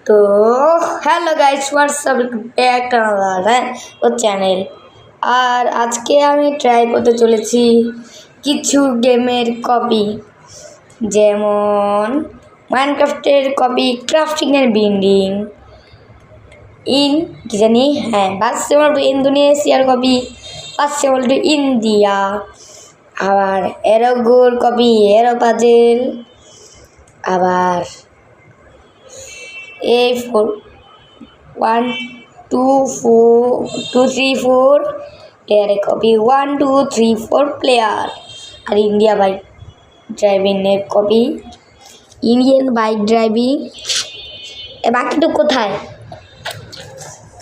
তো hello guys, what's up, back to another channel. আর আজকে আমি ট্রাই করতে চলেছি কিছু গেমের কপি, যেমন মাইনক্রাফটের কপি, ক্রাফটিং এর বিল্ডিং ইন কি জানি, হ্যাঁ বাসেবল টু ইন্দোনেশিয়ার কপি, বাসেবল টু ইন্ডিয়া, আবার এরোগোর কপি, এরো পাজেল, আবার A4 1 2 4 2 3 4 player copy 1 2 3 4 player আর ইন্ডিয়া বাইক ড্রাইভিং এর কপি, ইন্ডিয়ান বাইক ড্রাইভিং। বাকিটা কোথায়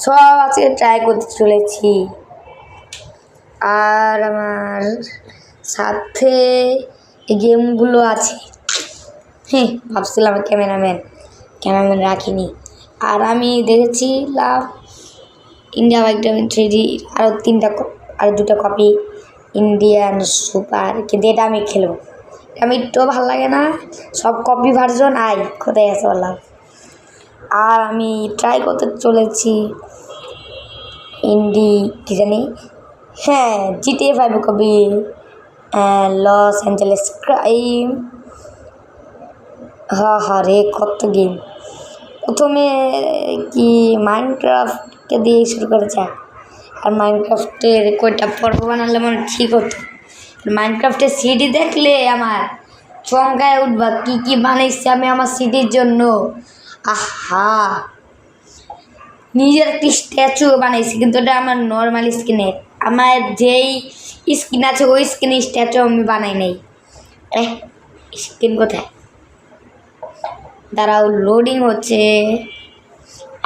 সব আজকে ট্রাই করতে চলেছি। আর আমার সাথে এই গেমগুলো আছে। হ্যাঁ, ভাবছিলাম ক্যামেরাম্যান রাখিনি। আর আমি দেখেছি ইন্ডিয়া বাইক ড্রাইভিং 3D, আরও দুটো কপি ইন্ডিয়ান সুপার, কিন্তু এটা আমি খেলবো। আমি একটু ভালো লাগে না, সব কপি ভার্জন কোথায় আছে বললাম। আর আমি ট্রাই করতে চলেছি কি জানি, হ্যাঁ GTA 5 copy, Los Angeles crime. রে কত গেম। প্রথমে কি মাইনক্রাফটকে দিয়ে শুরু করা যায়। আর মাইনক্রাফটের কয়টা পর্ব বানালে মনে ঠিক হতো। মাইনক্রাফটের সিডি দেখলে আমার চমকায় উঠবা, কী বানাইছি আমি আমার সিডির জন্য। আহা, নিজের একটি স্ট্যাচু বানাইছি, কিন্তু ওটা আমার নর্মাল স্কিনের। আমার যেই স্কিন আছে ওই স্কিনের স্ট্যাচু আমি বানাই নাই। স্কিন কোথায়? দাঁড়াও, লোডিং হচ্ছে।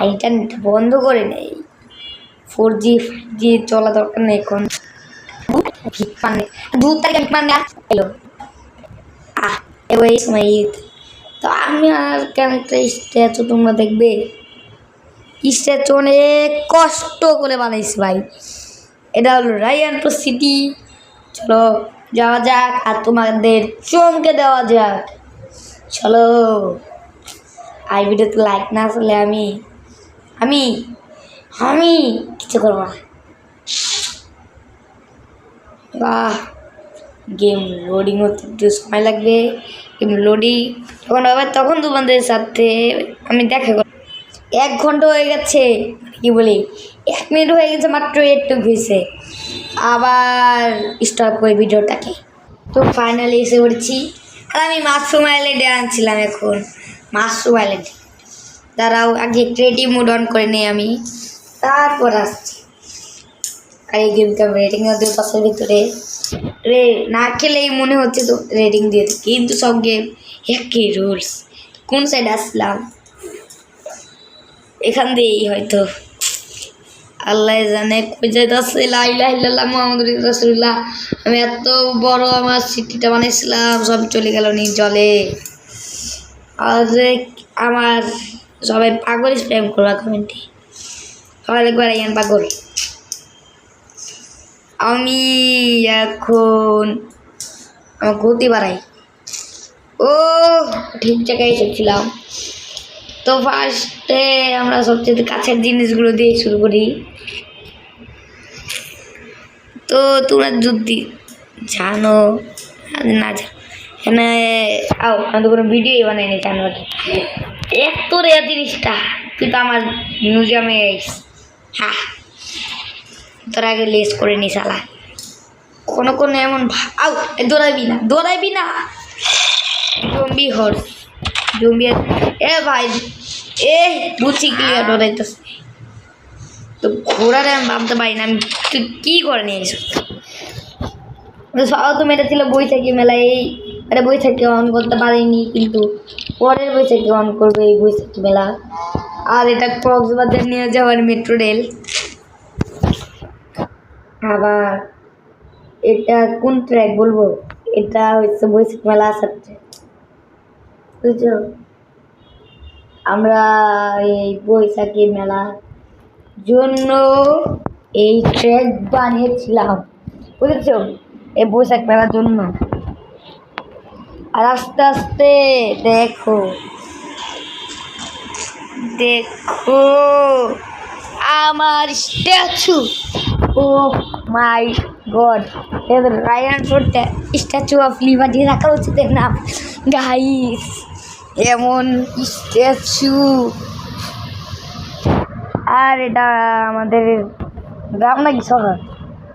ইন্টারনেট বন্ধ করে নেই। 4G 5G চলা দরকার নেই এখন। এই সময় ঈদ, তো আমি আর কেন একটা স্ট্যাচু তোমরা দেখবে। স্ট্যাচু অনেক কষ্ট করে বানাইছি ভাই। এটা হলো রায়ানপুর সিটি। চলো যাওয়া যাক আর তোমাদের চমকে দেওয়া যাক। চলো। আর ভিডিওতে লাইক না আসলে আমি কিছু করবো না। বাহ, গেম লোডিং হতে একটু সময় লাগবে। গেম লোডিং যখন হবে তখন তোমাদের সাথে আমি দেখা করব। 1 ঘন্টা হয়ে গেছে, কি বলি 1 মিনিট হয়ে গেছে, মাত্র একটু হয়েছে। আবার স্টপ করে ভিডিওটাকে। তো ফাইনালি এসে পড়েছি। আর আমি মাশরুম আইল্যান্ডে আনছিলাম, এখন মাশরুম আইল্যান্ড। দাঁড়াও, আগে ক্রিয়েটিভ মোড অন করে নিই আমি, তারপর আসছি। আর এই গেমটা রেটিং দিয়ে 10-এর ভিতরে না খেলেই মনে হচ্ছে তো রেটিং দিয়ে, কিন্তু সব গেম একই রুলস। কোন সাইডে আসলাম? এখান দিয়েই হয়তো, আল্লাহ জানে কই যাইতেছে। লা ইলাহা ইল্লাল্লাহ মুহাম্মাদুর রাসূলুল্লাহ। আমি এত বড় আমার সিটিটা বানাইছিলাম, সব চলে গেল জলে। আর আমার সবাই পাগল স্প্যাম করবা কমেন্টে, সবাই একবার ইয়ান পাগল। আমি এখন আমার গতি বাড়াই। ও ঠিক জায়গায় এসেছিলাম। তো ফার্স্টে আমরা সবচেয়ে কাছের জিনিসগুলো দিয়ে শুরু করি। তো তোমরা যদি জানো না জানো, এখানে আমি তো কোনো ভিডিওই বানাইনি জানোয়ার। এত রেয়ার জিনিসটা তুই তো আমার মিউজিয়ামে হ্যাঁ তোর আগে লেস করে নি শালা। কোনো এমন দৌড়াইবি না জম্বি হর্স জম্বি। ভাই বুঝছি ক্লিয়ার ডরাইতেছে। তো ঘোড়ারে আমি ভাবতে পারি না, আমি তুই কী করে নিয়ে এসো। সবাই তো মেরেছিল বৈশাখী মেলায়, এটা বৈশাখী অন করতে পারিনি, কিন্তু পরের বৈশাখী অন করবে এই বৈশাখী মেলা। আর এটা কক্সবাজার নিয়ে যাওয়ার মেট্রো রেল। আবার এটা কোন ট্র্যাক বলবো, এটা হচ্ছে বৈশাখী মেলা আসার ট্র্যাক, বুঝছো। আমরা এই বৈশাখী মেলার জন্য এই ট্র্যাক বানিয়েছিলাম, বুঝেছো, এই বৈশাখ মেলার জন্য। আর আস্তে আস্তে দেখো দেখো আমার স্ট্যাচু। ও মাই গড, এদের রায়হান ফোর্টে স্ট্যাচু অফ লিবার্টি রাখা উচিত না গাইস। এমন স্ট্যাচু। আর এটা আমাদের গ্রাম নাকি শহর?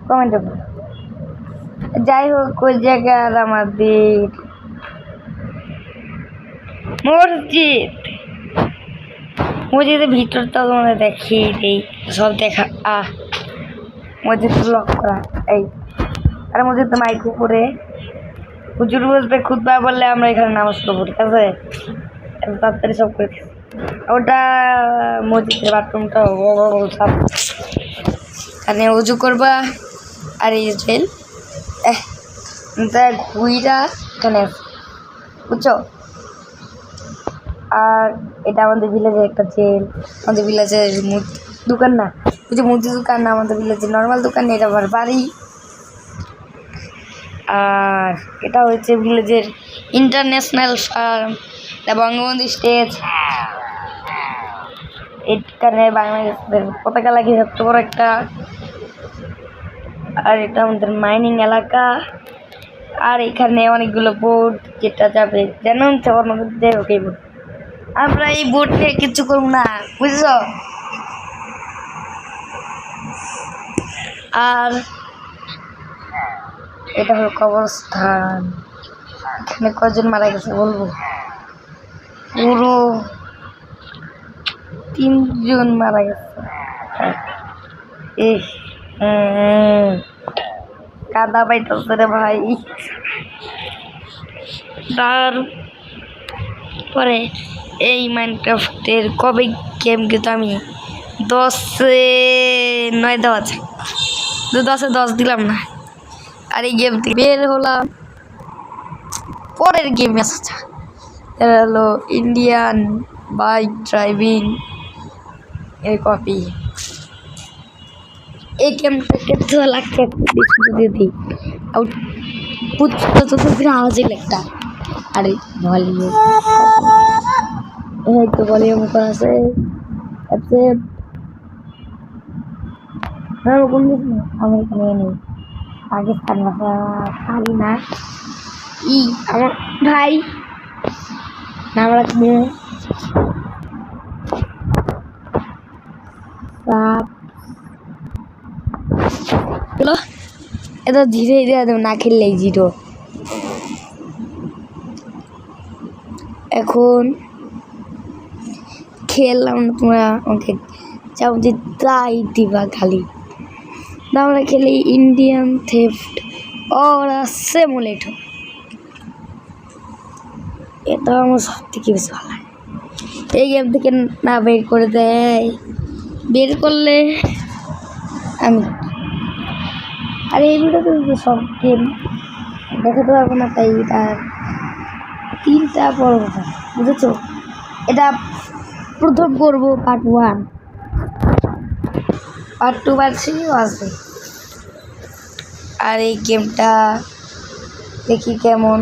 কমেন্টে যাই হোক, ওই জায়গার আমাদের মসজিদ, মসজিদের ভিতরটা তোমাদের দেখিয়ে দিই। সব দেখা মসজিদ লক করা। এই আর মসজিদ তো মাইক উপরে হুজুর বসবে, খুতবা বললে আমরা এখানে নামাজ পড়বো, ঠিক আছে? এত তাড়াতাড়ি সব করে ওটা মসজিদের বাথরুমটা সব এখানে উজু করবা। আর এই জেল ঘুইরা এখানে বুঝছো? আর এটা আমাদের ভিলেজের একটা জেল। আমাদের ভিলেজের দোকান না, ওই যে মুদি দোকান না, আমাদের ভিলেজের নর্মাল দোকান। এটা আমার বাড়ি। আর এটা হচ্ছে ভিলেজের ইন্টারন্যাশনাল ফার্ম, বঙ্গবন্ধু স্টেজ। এখানে বাংলাদেশের পতাকা লাগিয়ে সবচেয়ে বড় একটা। আর এটা আমাদের মাইনিং এলাকা। আর এখানে অনেকগুলো বোট যেটা যাবে যেন ওকে বোট। আমরা এই বোট নিয়ে কিছু করবো না, বুঝছো? আর এটা হলো কবরস্থান। এখানে কজন মারা গেছে বলবো? পুরো 3 জন মারা গেছে। কাদা পাইতেছে রে ভাই। তারপরে এই মাইনক্রাফটের কবে গেম কিন্তু আমি 10-9 দেওয়া আছে, 10-10 দিলাম না। আর এই গেম থেকে বের হলাম। পরের গেম আসছে, এটা হলো ইন্ডিয়ান বাইক ড্রাইভিং এর কপি। এই গেমটা কেতে লাগছে দিদি আওয়াজই একটা। আরে ভলিউম, এই তো ভলিউম করা আছে। আমি এখানে নেই, পাকিস্তান ভাষা পারি না। আমার ভাই নাম রাখবে এত ধীরে ধীরে না খেললেই জিরো। এখন খেললাম না, তোমরা আমাকে চাও যে তাই দিবা খালি। আমরা খেলি ইন্ডিয়ান থেফট অর সিমুলেটর। এটা আমার সব থেকে বেশি ভালো লাগে। এই গেম থেকে না বের করে দেয়, বের করলে আমি আর এই ভিডিওতে সব গেম দেখাতে পারবো না, তাই তার 3টা পর্ব বুঝেছো? এটা প্রথম করব পার্ট 1, পার্ট 2, পার্ট 3 আসবে। আর এই গেমটা দেখি কেমন,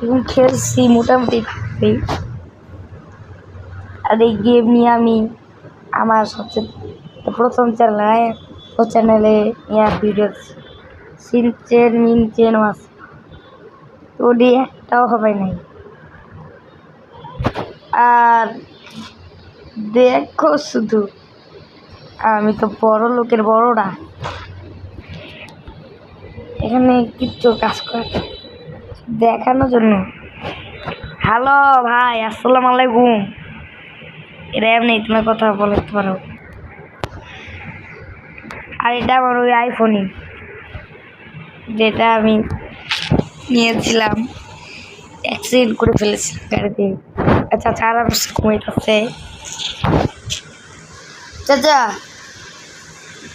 এবং খেলছি মোটামুটি ভালোই। আর এই গেম নিয়ে আমি আমার সবচেয়ে প্রথম চ্যানেলে ভিডিও সিনচেন মিনচেনও আছে, ওডি একটাও হবে নাই। আর দেখো শুধু, আমি তো বড় লোকের বড়রা, এখানে কিচ্ছু কাজ করে দেখানোর জন্য। হ্যালো ভাই, আসসালামু আলাইকুম। এটা এমনি তোমার কথা বলতে পারো। আর এটা আমার ওই আইফোনই, যেটা আমি নিয়েছিলাম, অ্যাক্সিডেন্ট করে ফেলেছিলাম গাড়িতে। আচ্ছা চাচা ঘুমাইতেছে। চাচা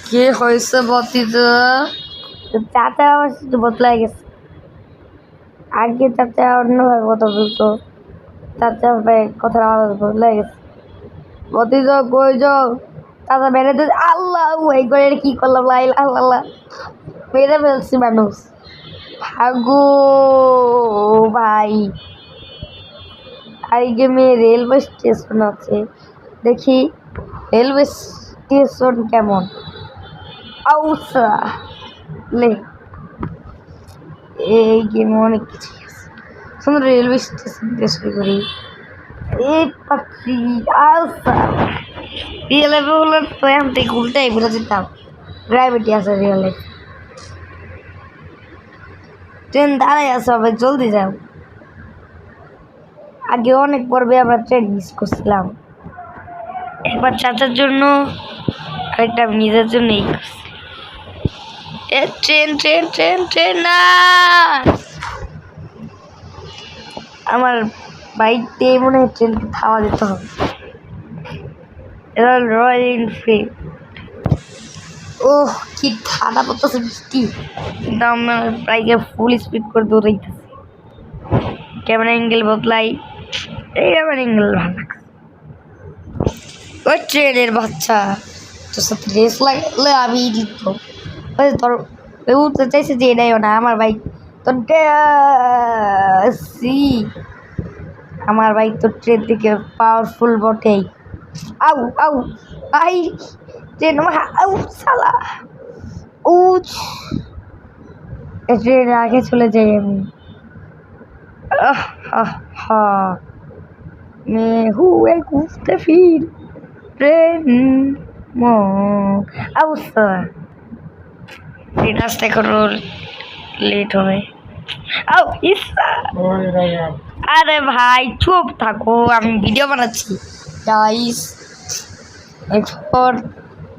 কি হয়েছে বতিত? চাচা আমার সাথে বদলাই গেছে। আগে চাচা অন্যভাবে কথা বলতো, চাচা ভাই কথার আওয়াজ বদলাই গেছে। বতিত কই যাও? চাচা বেড়াতে। আল্লাহ এই করে কি করলাম? আল্লাহ মেরে ফেলছি মানুষ। ভাগো ভাই, আর এই গেমে রেলওয়ে স্টেশন আছে, দেখি রেলওয়ে স্টেশন কেমন। আউসা লে এই গেমে অনেক কিছু আছে। সুন্দর রেলওয়ে স্টেশন দিয়ে শুরু করি। এই পাখি আউসা রিয়েল লাইফে বললে তো এখন থেকে উল্টাই বলে দিতাম, গ্র্যাভিটি আছে রিয়েল লাইফ। ট্রেন দাঁড়াই আছে, সবাই জলদি যাও। আগে অনেক পর্বে আমরা ট্রেন মিস করছিলাম, একবার চাচার জন্য আরেকটা আমি নিজের জন্যই করছি। ট্রেন ট্রেন ট্রেন ট্রেন না, আমার বাইক দিয়ে মনে হয় ট্রেনকে থাওয়া দিতে হবে। এটা রয়্যাল এনফিল্ড। ও কি ঠান্ডা পড়তেছে বৃষ্টি, কিন্তু আমার বাইকে ফুল স্পিড করে দৌড়াইতেছি। ক্যামেরা অ্যাঙ্গেল বদলাই, এই ক্যামেরা অ্যাঙ্গেল ভালো লাগছে। ওই ট্রেনের বাচ্চা তোর সাথে রেস লাগলে আমি জিতব। তোর উঠতে চাইছে যে এটাইও না আমার বাইক, তোর আমার বাইক তো ট্রেন থেকে পাওয়ারফুল বটেই। আউ আউ আই ট্রেন আমার আউ সালা উচ, ট্রেন আগে চলে যাই আমি। मैं हूँ एक मुस्तफिर ट्रेन এই রাস্তায় কোনো লেট হবে। আরে ভাই চুপ থাকো, আমি ভিডিও বানাচ্ছি। গাইস এখন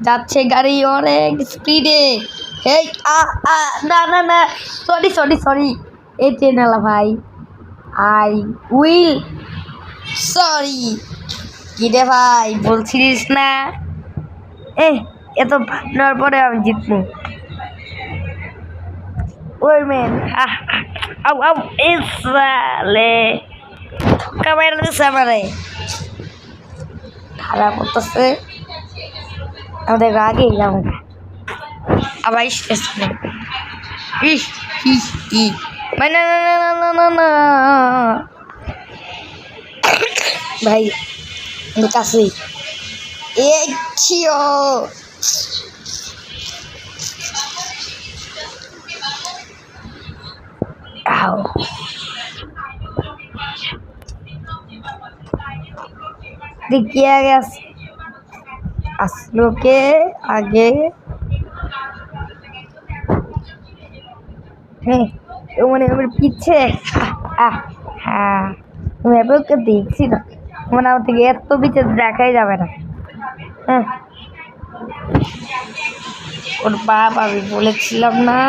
যাচ্ছে গাড়ি অনেক স্পিডে। এই না না না, সরি সরি সরি, এই ট্রেনওয়ালা ভাই আই উইল সরি। কি রে ভাই বলছিলিস না এত ভাবনার পরে আমি জিতবো। ওই মেন আউ আউ ইসালে কামাইরা দিছে আমারে, খারাপ করতেছে আমাদের আগে যাবো আবার স্টেশনে। না না না না না না ভাই কাছেই देखिए आगे असलो के आगे मैंने पीछे हाँ मैं देखी ना মানে আমার থেকে এত পিছে দেখাই যাবে না। হ্যাঁ ওর বাপ আমি বলেছিলাম না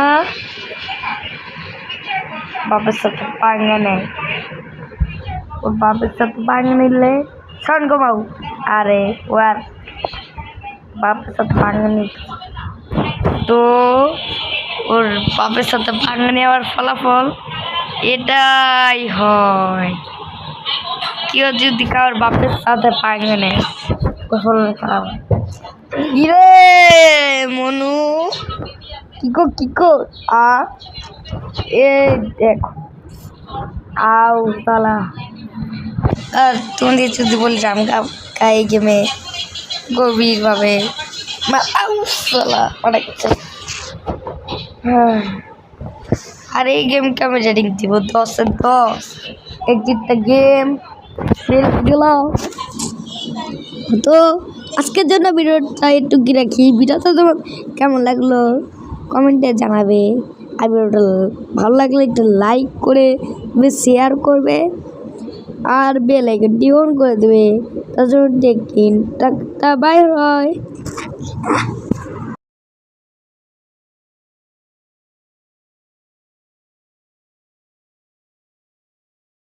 বাপের সাথে পাঙ্গা নেয়, ওর বাপের সাথে পাঙ্গা নিলে শোন কমাও। আরে ও আর বাপের সাথে পাঙ্গা নিত তো ওর বাপের সাথে পাঙ্গা নেওয়ার ফলাফল এটাই হয়। কেউ যদি কারোর বাপের সাথে পাঙ্গা নেয় খারাপ। ইরে মনু কিকো এ দেখো আউ তালা। আর তুমি যদি বলি আমি গায়ে গেমে গভীরভাবে আউ তালা অনেক। আর এই গেমকে আমি রেটিং দিব 10-এ 10। একটা গেম গেলাম তো আজকের জন্য ভিডিওটা একটু কি রাখি। ভিডিওটা তোমার কেমন লাগলো কমেন্টে জানাবে, আর ভিডিওটা ভালো লাগলে একটু লাইক করে শেয়ার করবে আর বেল আইকনটি অন করে দেবে। তার জন্য take in tata bye by.